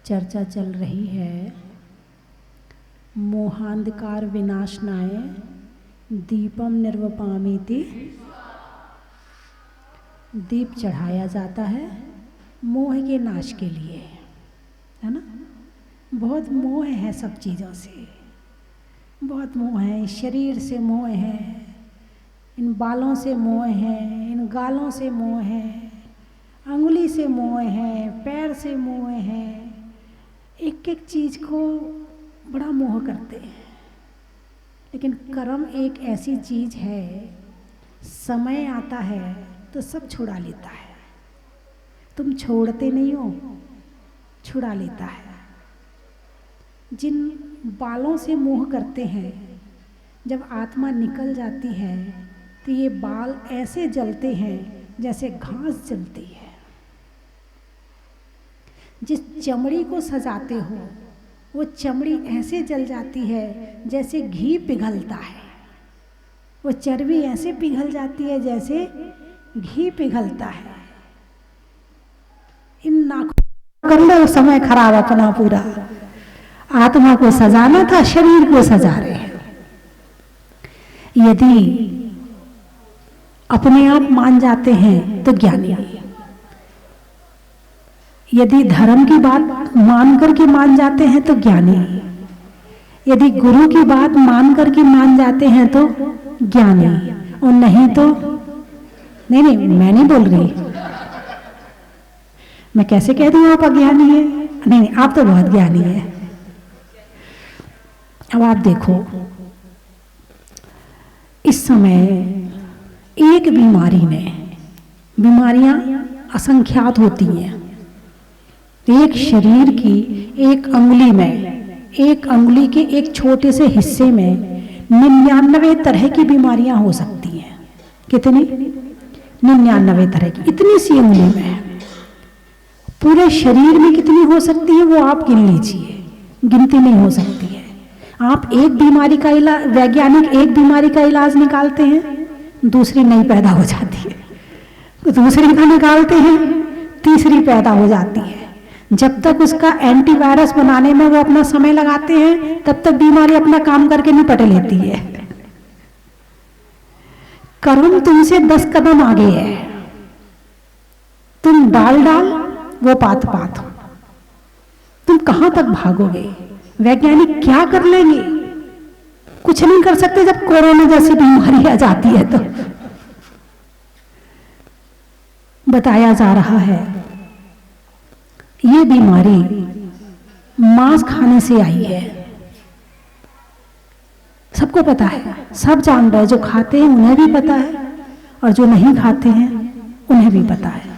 चर्चा चल रही है मोहांधकार विनाशनाय दीपम निर्वपामीति। दीप चढ़ाया जाता है मोह के नाश के लिए, है ना। बहुत मोह है सब चीज़ों से, बहुत मोह है। शरीर से मोह है, इन बालों से मोह है, इन गालों से मोह है, अंगुली से मोह है, पैर से मोह है। एक एक चीज़ को बड़ा मोह करते हैं। लेकिन कर्म एक ऐसी चीज़ है, समय आता है तो सब छुड़ा लेता है। तुम छोड़ते नहीं हो, छुड़ा लेता है। जिन बालों से मोह करते हैं, जब आत्मा निकल जाती है तो ये बाल ऐसे जलते हैं जैसे घास जलती है। जिस चमड़ी को सजाते हो वो चमड़ी ऐसे जल जाती है जैसे घी पिघलता है। वो चर्बी ऐसे पिघल जाती है जैसे घी पिघलता है। इन नाखून कर लो समय खराब अपना पूरा। आत्मा को सजाना था, शरीर को सजा रहे हैं। यदि अपने आप मान जाते हैं तो ज्ञानी। यदि धर्म की बात मान करके मान जाते हैं तो ज्ञानी। यदि गुरु की बात मान करके मान जाते हैं तो ज्ञानी। और नहीं तो नहीं, मैं नहीं बोल रही। मैं कैसे कह रही हूँ आप अज्ञानी है? नहीं, आप तो बहुत ज्ञानी है। अब आप देखो, इस समय एक बीमारी ने, बीमारियां असंख्यात होती हैं। एक शरीर की एक अंगुली में, एक अंगुली के एक छोटे से हिस्से में 99 तरह की बीमारियां हो सकती हैं। कितनी? 99 तरह की। इतनी सी अंगुली में पूरे शरीर में कितनी हो सकती है वो आप गिन लीजिए, गिनती नहीं हो सकती है। आप एक बीमारी का इलाज, वैज्ञानिक एक बीमारी का इलाज निकालते हैं, दूसरी नई पैदा हो जाती है। दूसरी का निकालते हैं, तीसरी पैदा हो जाती है। जब तक उसका एंटीवायरस बनाने में वो अपना समय लगाते हैं, तब तक बीमारी अपना काम करके निपट लेती है। कर्म तुमसे 10 कदम आगे है। तुम डाल वो पात पात। तुम कहां तक भागोगे? वैज्ञानिक क्या कर लेंगे? कुछ नहीं कर सकते जब कोरोना जैसी बीमारी आ जाती है। तो बताया जा रहा है ये बीमारी मांस खाने से आई है। सबको पता है, सब जान रहे हैं। जो खाते हैं उन्हें भी पता है और जो नहीं खाते हैं उन्हें भी पता है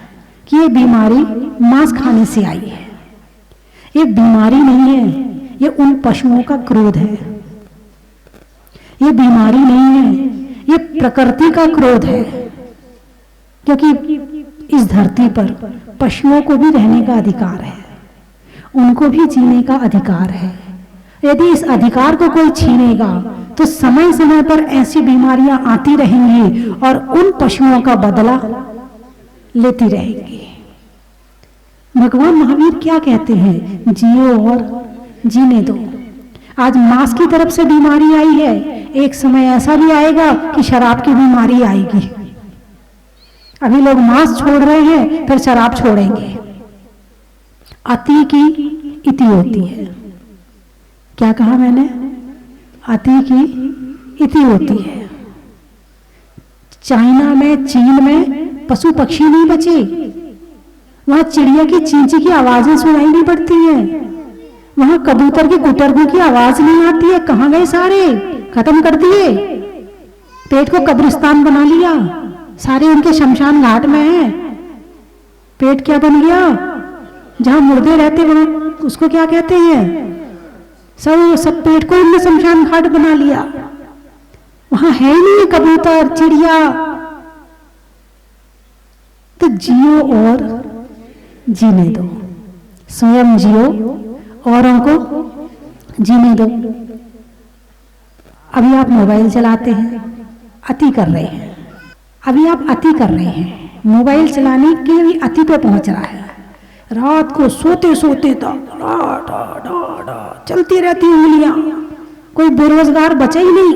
कि ये बीमारी मांस खाने से आई है। ये बीमारी नहीं है, ये उन पशुओं का क्रोध है। ये बीमारी नहीं है, ये प्रकृति का क्रोध है। क्योंकि इस धरती पर पशुओं को भी रहने का अधिकार है, उनको भी जीने का अधिकार है। यदि इस अधिकार को कोई छीनेगा तो समय समय पर ऐसी बीमारियां आती रहेंगी और उन पशुओं का बदला लेती रहेंगी। भगवान महावीर क्या कहते हैं? जियो और जीने दो। आज मांस की तरफ से बीमारी आई है, एक समय ऐसा भी आएगा कि शराब की बीमारी आएगी। अभी लोग मांस छोड़ रहे हैं, फिर शराब छोड़ेंगे। अति की इति होती है। क्या कहा मैंने? अति की इति होती है। चाइना में, चीन में पशु पक्षी नहीं बचे। वहां चिड़िया की चींची की आवाजें सुनाई नहीं पड़ती हैं। वहां कबूतर की कुटरगू की आवाज नहीं आती है। कहां गए सारे? खत्म कर दिए। पेट को कब्रिस्तान बना लिया। सारे उनके शमशान घाट में हैं। पेट क्या बन गया? जहां मुर्दे रहते वहां उसको क्या कहते हैं? सब पेट को इनने शमशान घाट बना लिया। वहां है ही नहीं कबूतर, चिड़िया। तो जियो और जीने दो। स्वयं जियो, औरों को जीने दो। अभी आप मोबाइल चलाते हैं, अति कर रहे हैं। अभी आप अति कर रहे हैं, मोबाइल चलाने के भी अति पे पहुंच रहा है। रात को सोते सोते तक डा डा डा डा चलती रहती उंगलियां। कोई बेरोजगार बचा ही नहीं,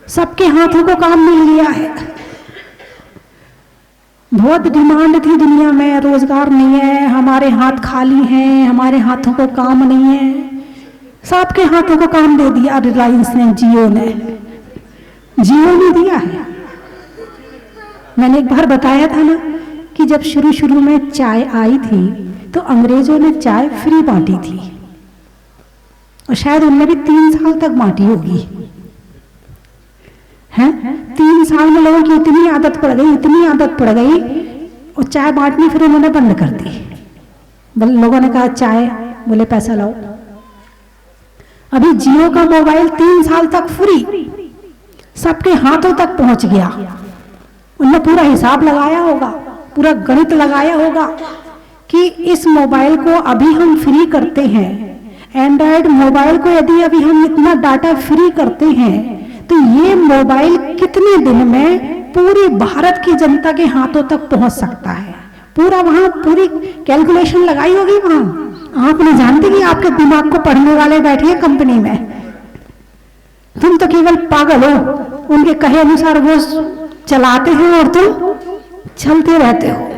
सबके हाथों को काम मिल गया है। बहुत डिमांड थी दुनिया में, रोजगार नहीं है, हमारे हाथ खाली हैं, हमारे हाथों को काम नहीं है। सबके हाथों को काम दे दिया रिलायंस ने, जियो ने दिया है। मैंने एक बार बताया था ना कि जब शुरू शुरू में चाय आई थी तो अंग्रेजों ने चाय फ्री बांटी थी, और शायद उनने भी 3 साल तक बांटी होगी, हैं? 3 साल में लोगों की इतनी आदत पड़ गई, और चाय बांटनी फिर उन्होंने बंद कर दी। लोगों ने कहा चाय, बोले पैसा लाओ। अभी जियो का मोबाइल 3 साल तक फ्री, सबके हाथों तक पहुंच गया। उन्होंने पूरा हिसाब लगाया होगा, पूरा गणित लगाया होगा कि इस मोबाइल को अभी हम फ्री करते हैं, एंड्रॉयड मोबाइल को यदि अभी हम इतना डाटा फ्री करते हैं तो ये मोबाइल कितने दिन में पूरी भारत की जनता के हाथों तक पहुंच सकता है। पूरा वहां पूरी कैलकुलेशन लगाई होगी वहां। आप नहीं जानते कि आपके दिमाग को पढ़ने वाले बैठे हैं कंपनी में, तुम तो केवल पागल हो, उनके कहे अनुसार वो चलाते हैं और तुम चलते रहते हो।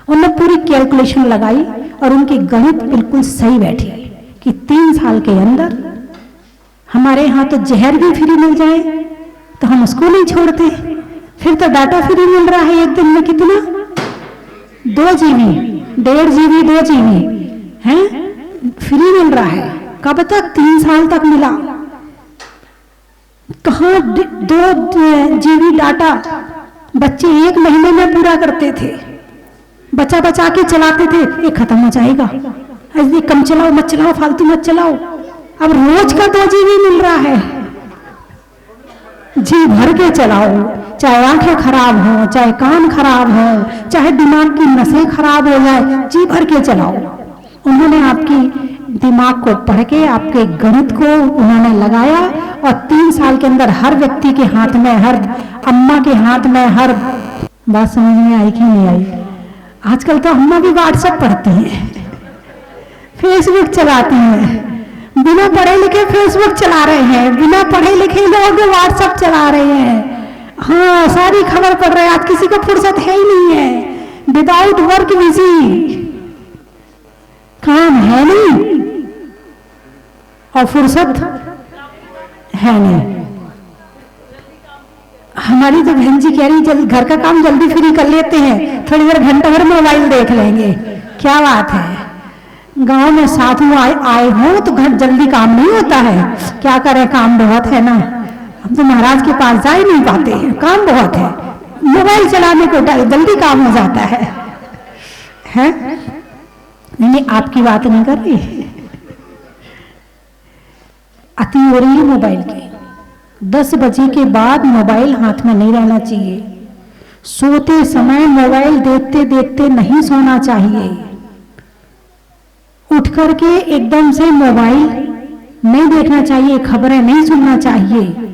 उन्होंने पूरी कैलकुलेशन लगाई और उनकी गणित बिल्कुल सही बैठी कि 3 साल के अंदर हमारे यहाँ तो जहर भी फ्री मिल जाए तो हम उसको नहीं छोड़ते। फिर तो डाटा फ्री मिल रहा है एक दिन में कितना, 2 GB, 1.5 GB, 2 GB है फ्री मिल रहा है। कब तक? 3 साल तक मिला। कहाँ 2 GB डाटा बच्चे 1 महीने में पूरा करते थे, बचा बचा के चलाते थे, ये खत्म हो जाएगा, ऐसे कम चलाओ, मत चलाओ, फालतू मत चलाओ। अब रोज का 2 GB मिल रहा है, जी भर के चलाओ, चाहे आंखें खराब हो, चाहे कान खराब हो, चाहे दिमाग की नसें खराब हो जाए, जी भर के चलाओ। उन्होंने आपकी दिमाग को पढ़ के आपके गणित को उन्होंने लगाया और 3 साल के अंदर हर व्यक्ति के हाथ में, हर अम्मा के हाथ में, हर बात समझ में आई कि नहीं आई? आजकल तो अम्मा भी व्हाट्सएप पढ़ती हैं, फेसबुक चलाती हैं, बिना पढ़े लिखे फेसबुक चला रहे हैं, बिना पढ़े लिखे लोग व्हाट्सएप चला रहे हैं। हाँ, सारी खबर पढ़ रहे हैं। आज किसी को फुर्सत है ही नहीं है, विदाउट वर्क बिजी, काम है नहीं और फुर्सत है नहीं। हमारी तो बहन जी कह रही घर का काम जल्दी फ्री कर लेते हैं, थोड़ी देर घंटा भर मोबाइल देख लेंगे। क्या बात है, गांव में साधु आए हो तो घर जल्दी काम नहीं होता है। क्या करें, काम बहुत है ना, हम तो महाराज के पास जा ही नहीं पाते हैं, काम बहुत है। मोबाइल चलाने को जल्दी काम हो जाता है। नहीं, आपकी बात नहीं कर रही, अति हो रही है मोबाइल की। 10 बजे के बाद मोबाइल हाथ में नहीं रहना चाहिए। सोते समय मोबाइल देखते देखते नहीं सोना चाहिए। उठ करके एकदम से मोबाइल नहीं देखना चाहिए, खबरें नहीं सुनना चाहिए।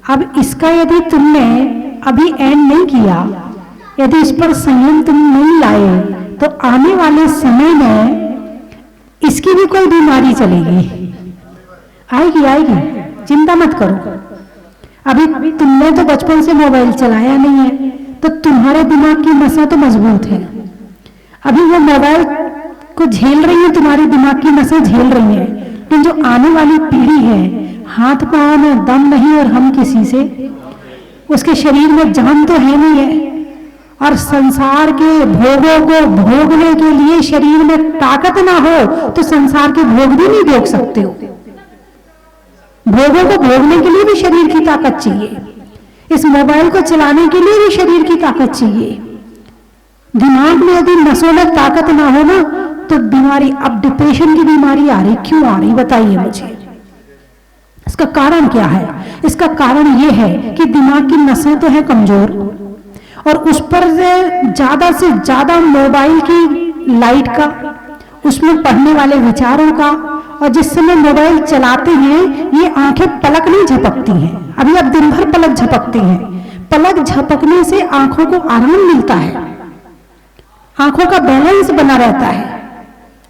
अब इसका यदि तुमने अभी एंड नहीं किया, यदि इस पर संयम तुम नहीं लाए तो आने वाले समय में इसकी भी कोई बीमारी चलेगी, आएगी, चिंता मत करो। अभी तुमने तो बचपन से मोबाइल चलाया नहीं है तो तुम्हारे दिमाग की नसें तो मजबूत है। अभी वो मोबाइल को झेल रही है, तुम्हारी दिमाग की नसें झेल रही है, लेकिन जो आने वाली पीढ़ी है, हाथ पांव में दम नहीं और हम किसी से, उसके शरीर में जान तो है नहीं है, और संसार के भोगों को भोगने के लिए शरीर में ताकत ना हो तो संसार के भोग भी नहीं भोग सकते हो। भोगों को भोगने के लिए भी शरीर की ताकत चाहिए, इस मोबाइल को चलाने के लिए भी शरीर की ताकत चाहिए। दिमाग में यदि नसों में ताकत ना हो ना तो बीमारी, अब डिप्रेशन की बीमारी आ रही, क्यों आ रही बताइए मुझे। इसका कारण क्या है? इसका कारण यह है कि दिमाग की नसें तो है कमजोर और उस पर ज्यादा से ज्यादा मोबाइल की लाइट का, उसमें पढ़ने वाले विचारों का, और जिस समय मोबाइल चलाते हैं ये आंखें पलक नहीं झपकती हैं। अभी आप दिन भर पलक झपकते हैं, पलक झपकने से आंखों को आराम मिलता है, आंखों का बैलेंस बना रहता है,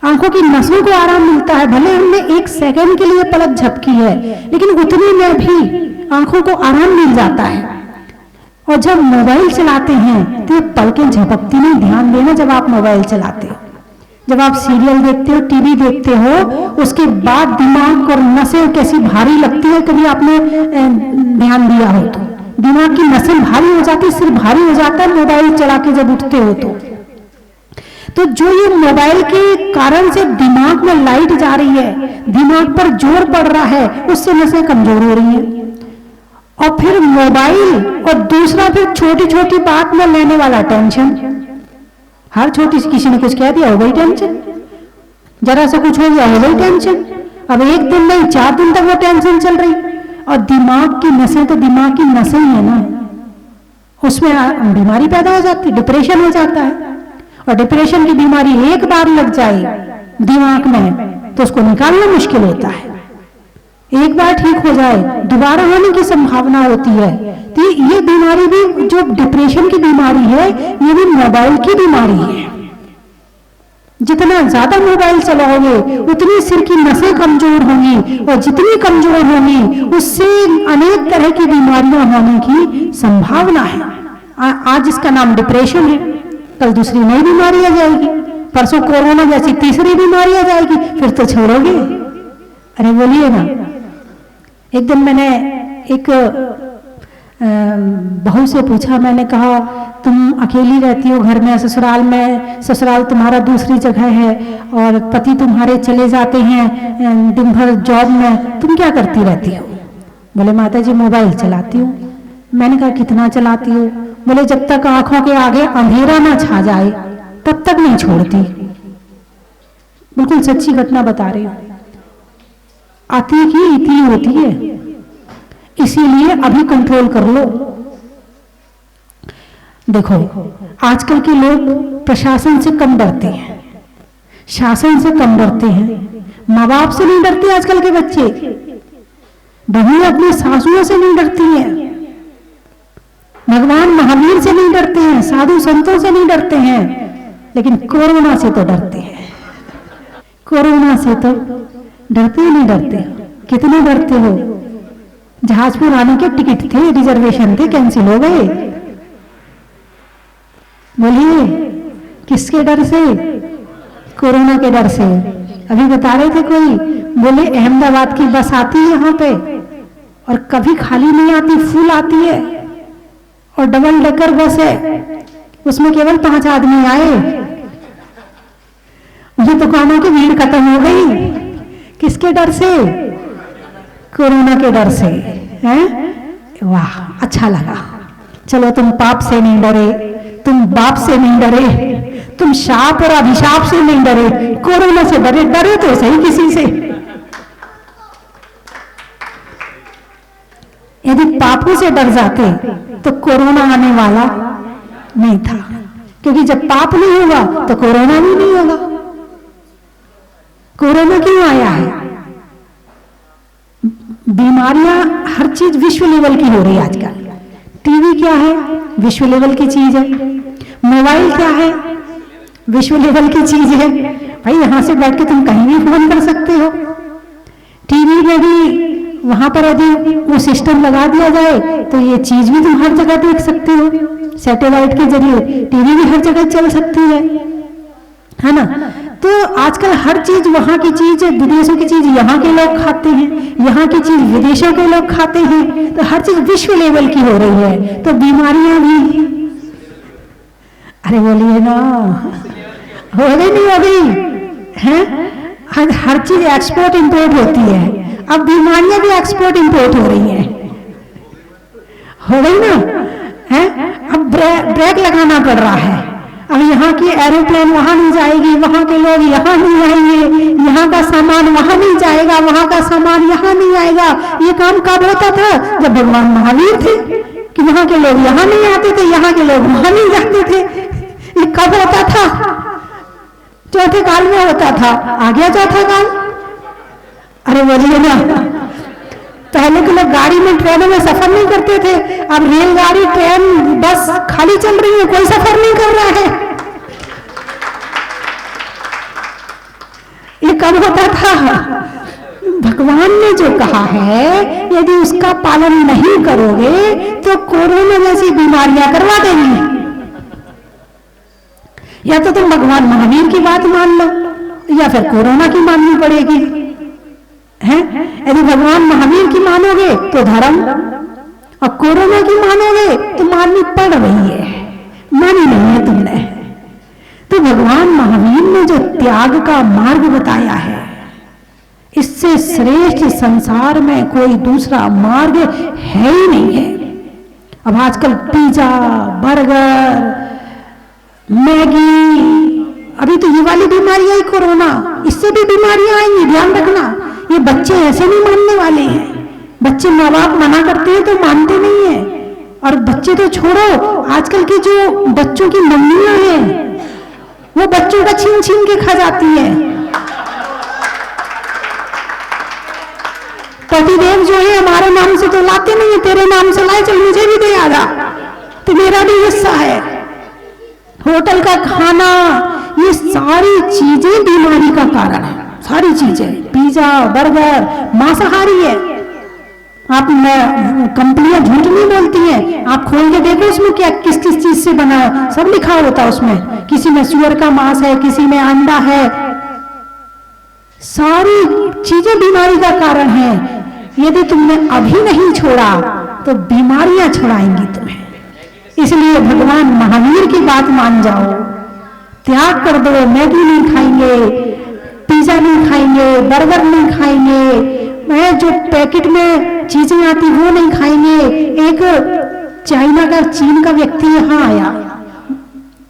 आंखों की नसों को आराम मिलता है। भले हमने 1 सेकंड के लिए पलक झपकी है, लेकिन उतने में भी आंखों को आराम मिल जाता है। और जब मोबाइल चलाते हैं तो ये पलकें झपकती नहीं। ध्यान देना, जब आप मोबाइल चलाते हो, जब आप सीरियल देखते हो, टीवी देखते हो, उसके बाद दिमाग और नसें कैसी भारी लगती है, कभी आपने ध्यान दिया हो तो दिमाग की नसें भारी हो जाती, सिर भारी हो जाता है मोबाइल चला के जब उठते हो तो जो ये मोबाइल के कारण से दिमाग में लाइट जा रही है, दिमाग पर जोर पड़ रहा है, उससे नसें कमजोर हो रही हैं। और फिर मोबाइल, और दूसरा फिर छोटी छोटी बात में लेने वाला टेंशन। हर छोटी सी किसी ने कुछ कह दिया हो गई टेंशन, जरा सा कुछ हो गया हो गई टेंशन। अब 1 दिन नहीं 4 दिन तक वो टेंशन चल रही। और दिमाग की नसें तो दिमाग की नसें ही है ना, उसमें बीमारी पैदा हो जाती है, डिप्रेशन हो जाता है। और डिप्रेशन की बीमारी एक बार लग जाए दिमाग में तो उसको निकालना मुश्किल होता है। एक बार ठीक हो जाए दोबारा होने की संभावना होती है। तो ये बीमारी भी, जो डिप्रेशन की बीमारी है, ये भी मोबाइल की बीमारी है। जितना ज्यादा मोबाइल चलाओगे उतनी सिर की नसें कमजोर होंगी, और जितनी कमजोर होंगी उससे अनेक तरह की बीमारियां होने की संभावना है। आज इसका नाम डिप्रेशन है, कल दूसरी नई बीमारी आ जाएगी, परसों कोरोना जैसी तीसरी बीमारी आ जाएगी, फिर तो छोड़ोगे। अरे बोलिए ना। एक दिन मैंने एक बहू से पूछा, मैंने कहा तुम अकेली रहती हो घर में, ससुराल में, ससुराल तुम्हारा दूसरी जगह है और पति तुम्हारे चले जाते हैं दिन भर जॉब में, तुम क्या करती रहती हो? बोले माता जी मोबाइल चलाती हूँ। मैंने कहा कितना चलाती हो? बोले जब तक आंखों के आगे अंधेरा ना छा जाए तब तक नहीं छोड़ती। बिल्कुल सच्ची घटना बता रही हूँ। आती ही इतनी होती है, इसीलिए अभी कंट्रोल कर लो। देखो आजकल के लोग प्रशासन से कम डरते हैं, शासन से कम डरते हैं, माँ बाप से नहीं डरते आजकल के बच्चे, बहू अपनी सासुओं से नहीं डरती हैं, भगवान महावीर से नहीं डरते हैं, साधु संतों से नहीं डरते हैं, लेकिन कोरोना से तो डरते हैं। कोरोना से तो डरते ही नहीं डरते। कितने डरते हो? जहाजपुर आने के टिकट थे, रिजर्वेशन थे, कैंसिल हो गए। बोलिए किसके डर से? कोरोना के डर से। अभी बता रहे थे कोई, बोले अहमदाबाद की बस आती है यहाँ पे और कभी खाली नहीं आती, फुल आती है, और डबल डेकर बस है, उसमें केवल 5 आदमी आए। ये दुकानों की भीड़ खत्म हो गई। किसके डर से? कोरोना के डर से। हैं? वाह अच्छा लगा। चलो तुम पाप से नहीं डरे, तुम बाप से नहीं डरे, तुम शाप और अभिशाप से नहीं डरे, कोरोना से डरे। डरे तो सही किसी से। यदि पापों से डर जाते तो कोरोना आने वाला नहीं था, क्योंकि जब पाप नहीं होगा तो कोरोना भी नहीं होगा। कोरोना क्यों आया है? बीमारियां हर चीज विश्व लेवल की हो रही है आजकल। टीवी क्या है? विश्व लेवल की चीज है। मोबाइल क्या है? विश्व लेवल की चीज है। भाई यहां से बैठ के तुम कहीं भी फोन कर सकते हो। टीवी में भी वहां पर यदि वो सिस्टम लगा दिया जाए तो ये चीज भी तुम हर जगह देख सकते हो। सैटेलाइट के जरिए टीवी भी हर जगह चल सकती है ना? तो आजकल हर चीज वहां की चीज, विदेशों की चीज यहाँ के लोग खाते हैं, यहाँ की चीज विदेशों के लोग खाते हैं, तो हर चीज विश्व लेवल की हो रही है। तो बीमारियां भी, अरे बोलिए ना, हो गई नहीं हो गई है? हर चीज एक्सपोर्ट इंपोर्ट होती है, अब बीमारियां भी एक्सपोर्ट इंपोर्ट हो रही है। हो गई ना है? अब ब्रेक लगाना पड़ रहा है। अब यहाँ की एरोप्लेन वहां नहीं जाएगी, वहां के लोग यहाँ नहीं आएंगे, यहाँ का सामान वहां नहीं जाएगा, वहां का सामान यहाँ नहीं आएगा। ये काम कब होता था? जब भगवान महावीर थे, कि वहां के लोग यहाँ नहीं आते थे, यहाँ के लोग वहां नहीं जाते थे। ये कब होता था? चौथे काल में होता था। आ गया चौथा काल। अरे बोलिए ना, पहले के लोग गाड़ी में, ट्रेनों में सफर नहीं करते थे, अब रेलगाड़ी, ट्रेन, बस खाली चल रही है, कोई सफर नहीं कर रहा है। कब होता था? भगवान ने जो कहा है यदि उसका पालन नहीं करोगे तो कोरोना जैसी बीमारियां करवा देंगी। या तो तुम भगवान महावीर की बात मान लो या फिर कोरोना की माननी पड़ेगी, हैं? यदि भगवान महावीर की मानोगे तो धर्म, और कोरोना की मानोगे तो माननी पड़ रही है, मानी नहीं है तुमने। तो भगवान महावीर ने जो त्याग का मार्ग बताया है, इससे श्रेष्ठ संसार में कोई दूसरा मार्ग है ही नहीं है। अब आजकल पिज्जा, बर्गर, मैगी, अभी तो ये वाली बीमारी आई कोरोना, इससे भी बीमारियां आएंगी, ध्यान रखना। ये बच्चे ऐसे नहीं मानने वाले हैं। बच्चे माँ बाप मना करते हैं तो मानते नहीं है। और बच्चे तो छोड़ो, आजकल की जो बच्चों की मम्मियां हैं वो बच्चों का छीन छीन के खा जाती है। पतिदेव जो है हमारे नाम से तो लाते नहीं है, तेरे नाम से लाए, चल मुझे भी दे आधा, तो मेरा भी हिस्सा है। होटल का खाना, ये सारी चीजें बीमारी का कारण है। सारी चीजें, पिज्जा, बर्गर, मांसाहारी है। आप कंपनियां झूठ नहीं बोलती हैं, आप खोल के देखो उसमें क्या किस किस चीज से बना है, सब लिखा होता है उसमें। किसी में सुअर का मांस है, किसी में अंडा है। सारी चीजें बीमारी का कारण है। यदि तुमने अभी नहीं छोड़ा तो बीमारियां छुड़ाएंगी तुम्हें। इसलिए भगवान महावीर की बात मान जाओ, त्याग कर दो। मैगी नहीं खाएंगे, पिज्जा नहीं खाएंगे, बर्गर नहीं खाएंगे, जो पैकेट में चीजें आती वो नहीं खाएंगे। एक चाइना का, चीन का व्यक्ति यहाँ आया,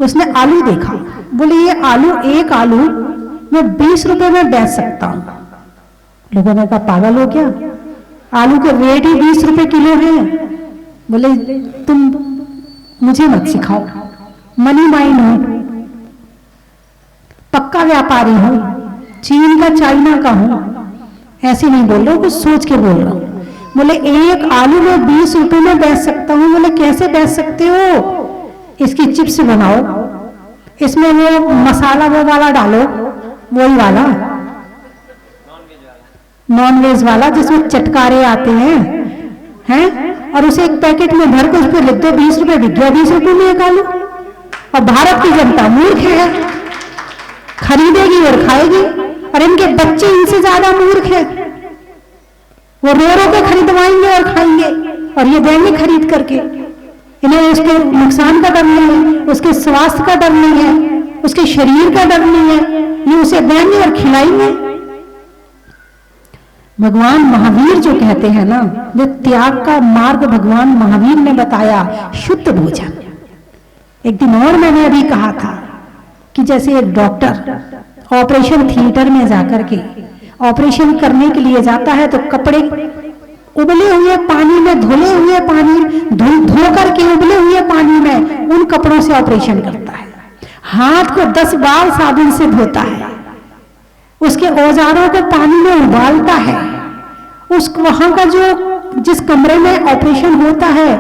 उसने आलू देखा, बोले ये आलू, एक आलू मैं 20 रुपए में बेच सकता हूँ। लोगों ने कहा पागल हो क्या, आलू के रेट ही 20 रुपए किलो है। बोले तुम मुझे मत सिखाओ, मनी माइंड हूं, पक्का व्यापारी हूं, चीन का, चाइना का हूं, ऐसे नहीं बोल रहा हूं, कुछ सोच के बोल रहा हूं। बोले एक आलू में 20 रुपए में बेच सकता हूं। बोले कैसे बेच सकते हो? इसकी चिप्स बनाओ, इसमें वो मसाला वो वाला डालो, वही वाला नॉन वेज वाला जिसमें चटकारे आते हैं, और उसे एक पैकेट में भर के उस पर लिख दो 20 रुपए, बिक गया 20 रुपए में एक आलू। और भारत की जनता मूर्ख है, खरीदेगी और खाएगी। और इनके बच्चे इनसे ज्यादा मूर्ख है, वो रो रो के खरीदवाएंगे और खाएंगे, और ये देंगे खरीद करके। इन्हें उसके नुकसान का डर नहीं है, उसके स्वास्थ्य का डर नहीं है, उसके शरीर का डर नहीं है, ये उसे देंगे और खिलाएंगे। भगवान महावीर जो कहते हैं ना, जो त्याग का मार्ग भगवान महावीर ने बताया, शुद्ध भोजन। एक दिन और मैंने अभी कहा था कि जैसे एक डॉक्टर ऑपरेशन थिएटर में जाकर के ऑपरेशन करने के लिए जाता है तो कपड़े उबले हुए पानी में, धुले हुए पानी, धो करके उबले हुए पानी में उन कपड़ों से ऑपरेशन करता है। हाथ को 10 बार साबुन से धोता है, उसके औजारों को पानी में उबालता है, उस वहां का जो जिस कमरे में ऑपरेशन होता है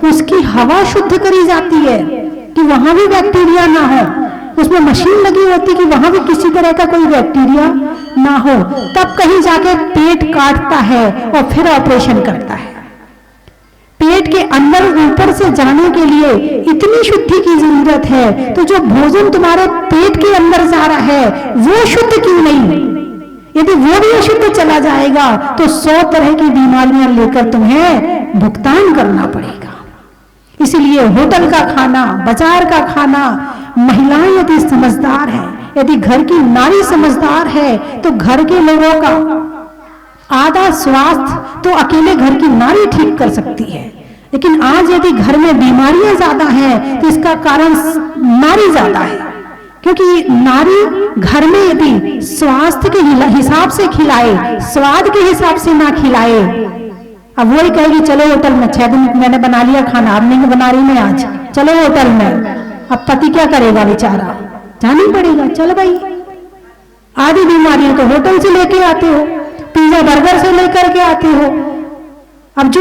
उसकी हवा शुद्ध करी जाती है कि वहां भी बैक्टीरिया ना हो। उसमें मशीन लगी होती कि वहां भी किसी तरह का कोई बैक्टीरिया ना हो। तब कहीं जाके पेट काटता है और फिर ऑपरेशन करता है। पेट के अंदर ऊपर से जाने के लिए इतनी शुद्धि की जरूरत है, तो जो भोजन तुम्हारे पेट के अंदर जा रहा है वो शुद्ध क्यों नहीं? यदि वो भी अशुद्ध चला जाएगा तो 100 तरह की बीमारियां लेकर तुम्हें भुगतान करना पड़ेगा। इसलिए होटल का खाना, बाजार का खाना, महिलाएं यदि समझदार है, यदि घर की नारी समझदार है तो घर के लोगों का आधा स्वास्थ्य तो अकेले घर की नारी ठीक कर सकती है। लेकिन आज यदि घर में बीमारियां ज्यादा हैं तो इसका कारण नारी ज्यादा है, क्योंकि नारी घर में यदि स्वास्थ्य के हिसाब से खिलाए, स्वाद के हिसाब से ना खिलाए, अब वही कहेगी चलो होटल में, 6 दिन मैंने बना लिया खाना, अब नहीं बना रही मैं आज, चलो होटल में। अब पति क्या करेगा बेचारा, जाना ही पड़ेगा, चल भाई। आधी बीमारियां तो होटल से लेके आते हो, पिज्जा बर्गर से लेकर के आते हो। अब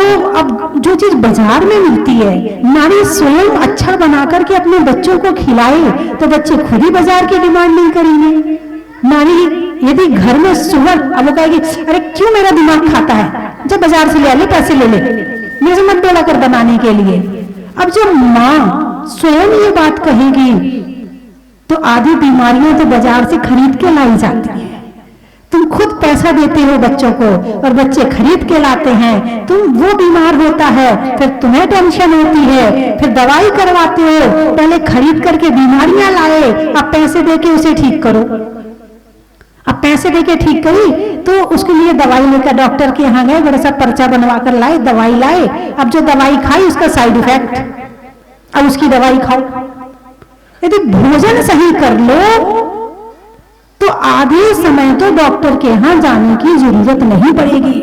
जो चीज बाजार में मिलती है, नारी स्वयं अच्छा बना करके अपने बच्चों को खिलाए तो बच्चे खुद ही बाजार की डिमांड नहीं करेंगे। मारी यदि घर में सुअर, अब वो कहेगी अरे क्यों मेरा दिमाग खाता है, जब बाजार से ले पैसे ले ले, मेरे से मत दौड़ा कर बनाने के लिए। अब जब माँ स्वयं ये बात कहेगी तो आधी बीमारियां तो बाजार से खरीद के लाई जाती है। तुम खुद पैसा देते हो बच्चों को और बच्चे खरीद के लाते हैं, तुम वो बीमार होता है, फिर तुम्हें टेंशन होती है, फिर दवाई करवाते हो, पहले खरीद करके बीमारियां लाए, अब पैसे देके उसे ठीक करो। अब पैसे देके ठीक करी तो उसके लिए दवाई लेकर डॉक्टर के यहाँ गए, बड़ा सा पर्चा बनवा कर लाए, दवाई लाए, अब जो दवाई खाई उसका साइड इफेक्ट, अब उसकी दवाई खाओ। यदि भोजन सही कर लो तो आधे समय तो डॉक्टर के यहाँ जाने की जरूरत नहीं पड़ेगी।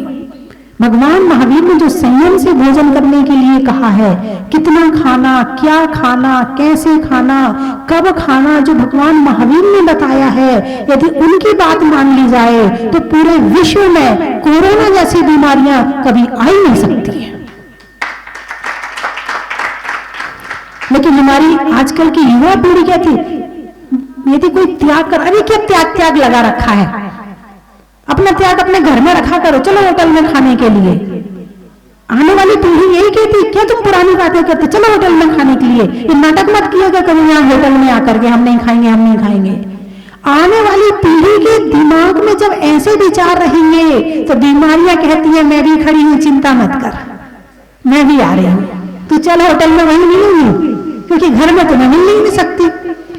भगवान महावीर ने जो संयम से भोजन करने के लिए कहा है, कितना खाना, क्या खाना, कैसे खाना, कब खाना, जो भगवान महावीर ने बताया है, यदि उनकी बात मान ली जाए तो पूरे विश्व में कोरोना जैसी बीमारियां कभी आ ही नहीं सकती है। लेकिन हमारी आजकल की युवा पीढ़ी क्या थी, यदि कोई त्याग कर, अरे क्या त्याग त्याग लगा रखा है, अपना त्याग अपने घर में रखा करो, चलो होटल में खाने के लिए। आने वाली पीढ़ी यही कहती, क्या तुम पुरानी बातें करते, चलो होटल में खाने के लिए, ये नाटक मत किएगा कभी यहाँ होटल में आकर के हम नहीं खाएंगे, हम नहीं खाएंगे। आने वाली पीढ़ी के दिमाग में जब ऐसे विचार रहेंगे तो बीमारियां कहती है मैं भी खड़ी हूं, चिंता मत कर, मैं भी आ रही हूं, तू चल होटल में वहीं मिलूंगी, क्योंकि घर में तो मैं मिल नहीं सकती,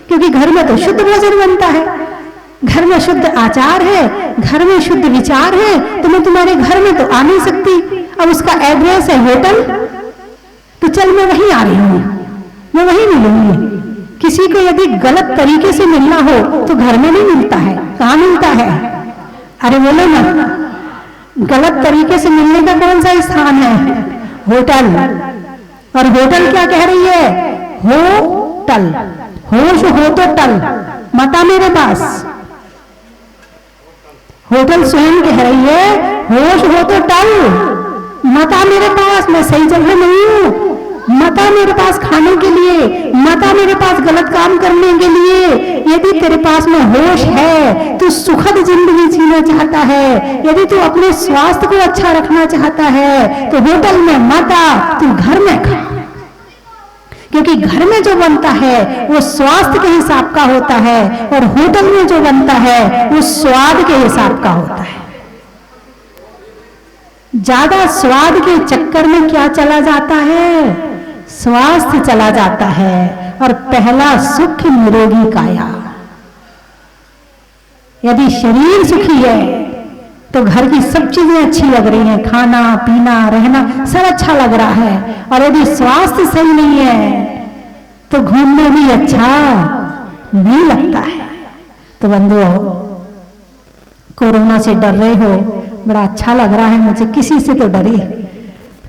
क्योंकि घर में तो शुद्ध भोजन बनता है, घर में शुद्ध आचार है, घर में शुद्ध विचार है, तो मैं तुम्हारे घर में तो आ नहीं सकती। अब उसका एड्रेस है होटल, तो चल मैं वहीं आ रही हूं, मैं वहीं मिलूंगी। किसी को यदि गलत तरीके से मिलना हो तो घर में नहीं मिलता है, कहां मिलता है? अरे बोलो ना, गलत तरीके से मिलने का कौन सा स्थान है? होटल। और होटल क्या कह रही है? होटल, होश हो तो टल, मत आ मेरे पास। होटल स्वयं कह रही है होश हो तो टल, मत आ मेरे पास, मैं सही जगह नहीं हूं, मत आ मेरे पास खाने के लिए, मत आ मेरे पास गलत काम करने के लिए। यदि तेरे पास में होश है, तू सुखद जिंदगी जीना चाहता है, यदि तू अपने स्वास्थ्य को अच्छा रखना चाहता है, तो होटल में मत आ, तू घर में खा, क्योंकि घर में जो बनता है वो स्वास्थ्य के हिसाब का होता है और होटल में जो बनता है वो स्वाद के हिसाब का होता है। ज्यादा स्वाद के चक्कर में क्या चला जाता है? स्वास्थ्य चला जाता है। और पहला सुख निरोगी काया। यदि शरीर सुखी है तो घर की सब चीजें अच्छी लग रही हैं, खाना पीना रहना सब अच्छा लग रहा है। और यदि स्वास्थ्य सही नहीं है तो घूमना भी अच्छा नहीं लगता है। तो बंधुओं, कोरोना से डर रहे हो, बड़ा अच्छा लग रहा है मुझे, किसी से तो डरे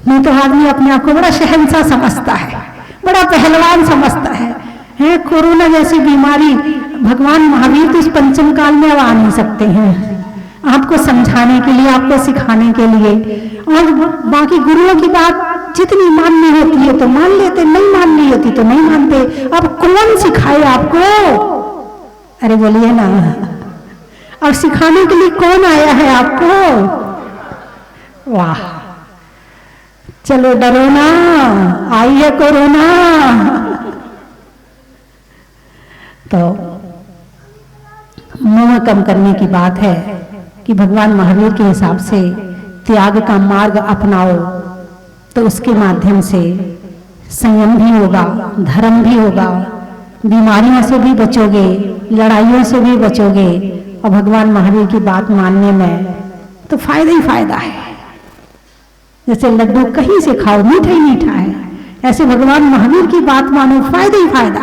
नहीं, तो आदमी अपने आप को बड़ा शहंशाह समझता है, बड़ा पहलवान समझता है। कोरोना जैसी बीमारी, भगवान महावीर तो इस पंचम काल में अब आ नहीं सकते हैं, आपको समझाने के लिए, आपको सिखाने के लिए। और बाकी गुरुओं की बात जितनी माननी होती है तो मान लेते, नहीं माननी होती तो नहीं मानते। अब कौन सिखाए आपको? अरे बोलिए ना, और सिखाने के लिए कौन आया है आपको? वाह, चलो डरो ना, आई है कोरोना। तो मोह कम करने की बात है कि भगवान महावीर के हिसाब से त्याग का मार्ग अपनाओ, तो उसके माध्यम से संयम भी होगा, धर्म भी होगा, बीमारियों से भी बचोगे, लड़ाइयों से भी बचोगे, और भगवान महावीर की बात मानने में तो फायदा ही फायदा है। जैसे लड्डू कहीं से खाओ मीठा ही मीठा है, ऐसे भगवान महावीर की बात मानो, फायदा ही फायदा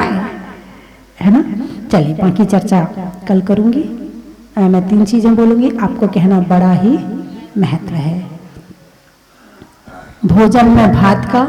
है ना। चलिए बाकी चर्चा कल करूंगी। मैं 3 चीजें बोलूंगी, आपको कहना बड़ा ही महत्व है। भोजन में भात का,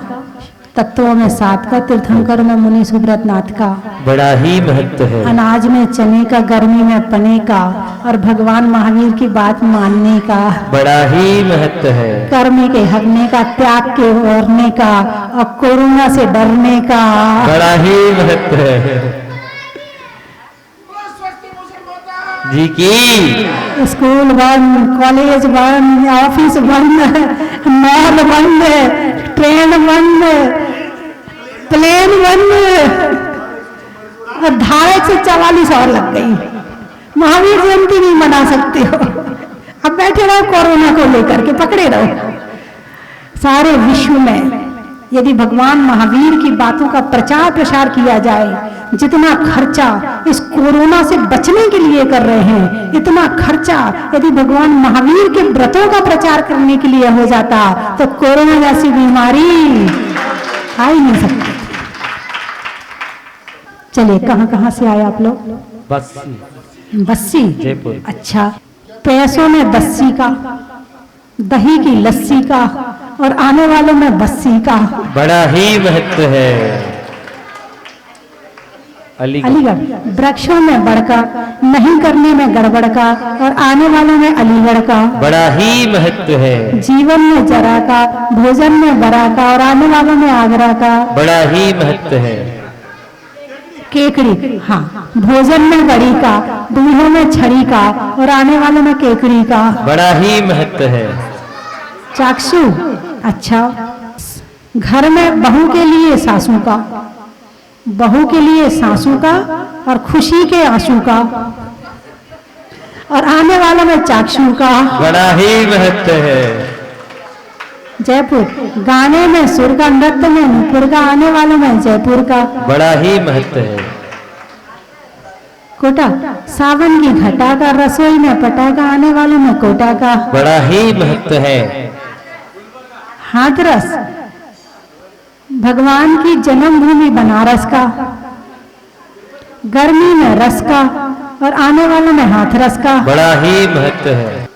तत्वों में 7 का, तीर्थंकर में मुनि सुब्रत नाथ का बड़ा ही महत्व है। अनाज में चने का, गर्मी में पने का, और भगवान महावीर की बात मानने का बड़ा ही महत्व है। कर्म के हरने का, त्याग के ओरने का, और कोरोना से डरने का बड़ा ही महत्व है। जी की। स्कूल बंद, कॉलेज बंद, ऑफिस बंद, मॉल बंद, ट्रेन बंद, प्लेन बंद, और 250 से 44 और लग गई। महावीर जयंती नहीं मना सकते हो, अब बैठे रहो कोरोना को लेकर के, पकड़े रहो। सारे विश्व में यदि भगवान महावीर की बातों का प्रचार प्रसार किया जाए, जितना खर्चा इस कोरोना से बचने के लिए कर रहे हैं, इतना खर्चा यदि भगवान महावीर के व्रतों का प्रचार करने के लिए हो जाता तो कोरोना जैसी बीमारी आ ही नहीं सकती। चलिए, कहां कहां से आए आप लोग? बस्सी, बस्सी, जयपुर। अच्छा, पैसों में बस्सी का, दही की लस्सी का, और आने वालों में बस्सी का बड़ा ही महत्व है। अलीगढ़, वृक्षों में बड़का, नहीं करने में गड़बड़ का, और आने वालों में अलीगढ़ का बड़ा ही महत्व है। जीवन में जरा का, भोजन में बड़ा का, और आने वालों में आगरा का बड़ा ही महत्व है। केकड़ी, हाँ, भोजन में बड़ी का, दूल्हों में छड़ी का, और आने वालों में केकड़ी का बड़ा ही महत्व है। चाक्षु, अच्छा, घर में बहू के लिए सासू का, बहू के लिए सासू का, और खुशी के आंसू का, और आने वालों में चाक्षु का बड़ा ही महत्व है। जयपुर, गाने में सुर का, नृत्य में नूपुर का, आने वालों में जयपुर का बड़ा ही महत्व है। कोटा, सावन की घटा का, रसोई में पटाखा, आने वालों में कोटा का बड़ा ही महत्व है। हाथरस, भगवान की जन्मभूमि बनारस का, गर्मी में रस का, और आने वालों में हाथरस का बड़ा ही महत्व है।